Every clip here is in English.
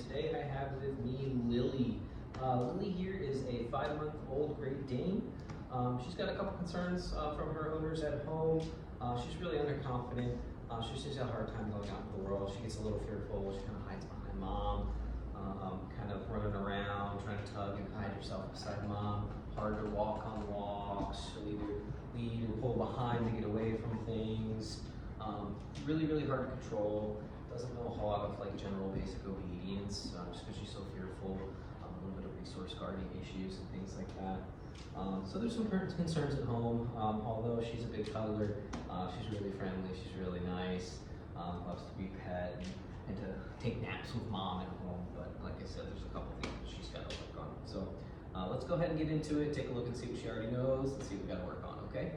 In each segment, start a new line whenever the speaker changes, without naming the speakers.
today I have with me Lili. Lili here is a 5-month-old Great Dane. She's got a couple concerns from her owners at home. She's really underconfident. She's just had a hard time going out in the world. She gets a little fearful. She kind of hides behind mom, kind of running around, trying to tug and hide herself beside mom. Hard to walk on walks. She'll either lead or pull behind to get away from things. Really hard to control. Doesn't know a whole lot of like general basic obedience, just because she's so fearful. A little bit of resource guarding issues and things like that. So there's some concerns at home. Although she's a big cuddler, she's really friendly. She's really nice. Loves to be pet and to take naps with mom at home. But like I said, there's a couple things that she's got to work on. So let's go ahead and get into it. Take a look and see what she already knows and see what we got to work on. Okay.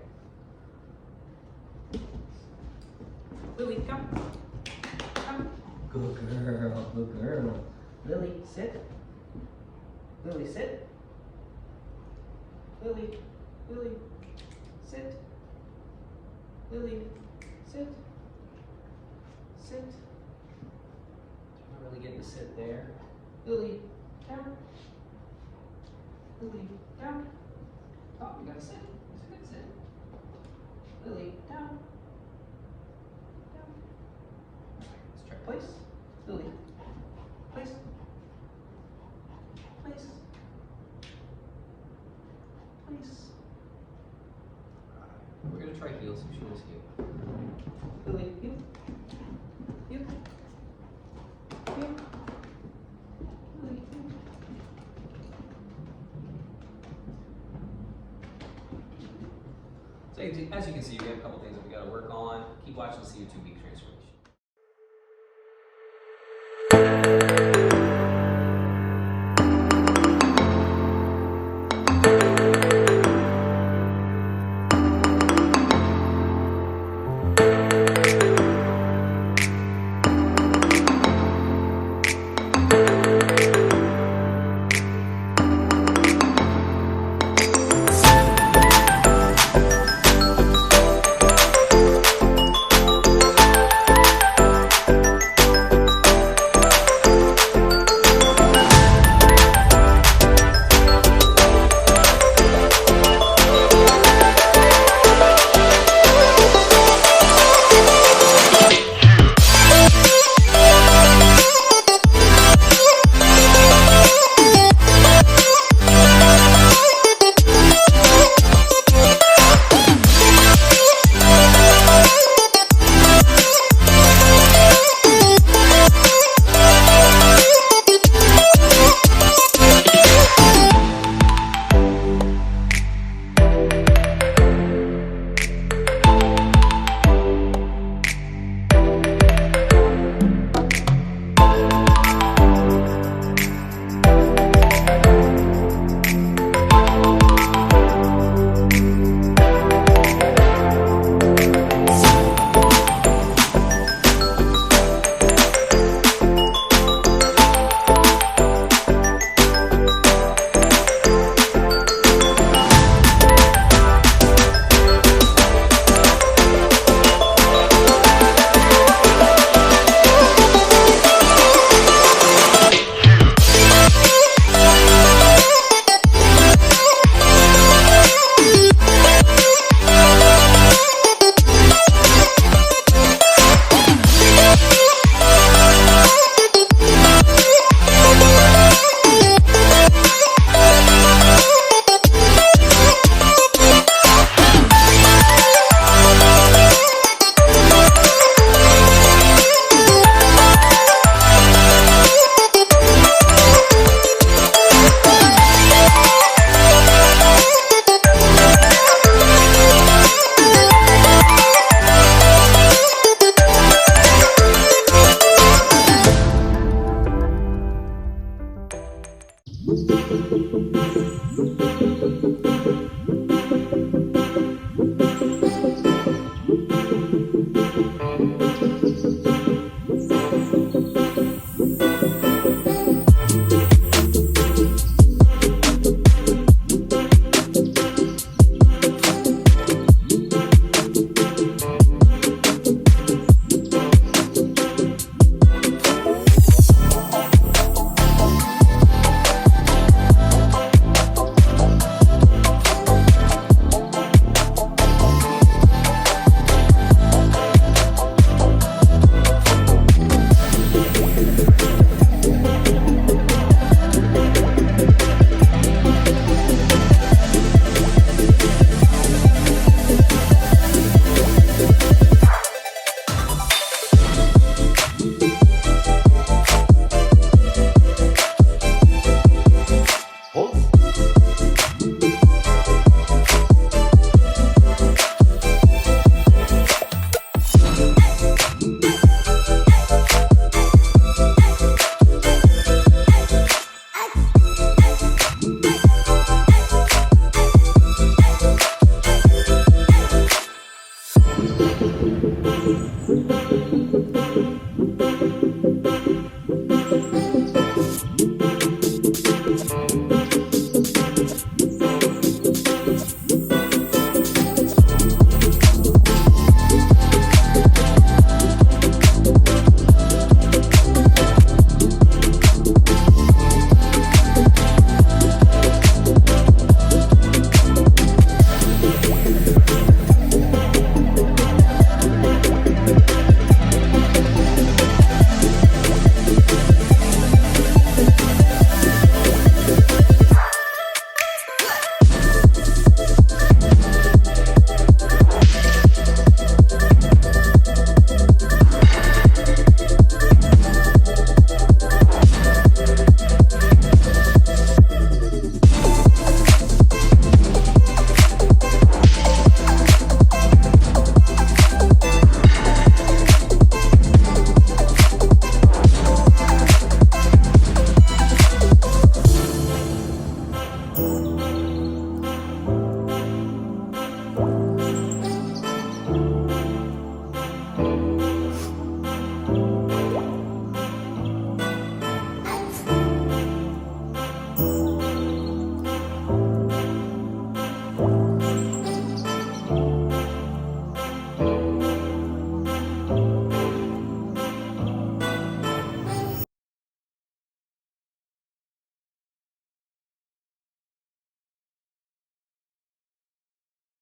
Lili, come. Come. Good girl, good girl. Lili, sit. Lili, sit. Lili, sit. Lili, sit. Sit. You're not really getting to sit there. Lili, down. Lili, down. Oh, you gotta sit. It's a good sit. Lili, down. Let's try place. Lili. Place. Place. Place. We're going to try heel, so she knows heel. Lili, heel. Heel. Heel. Lili, heel. So as you can see, we have a couple things that we got to work on. Keep watching to see your 2-week transformation.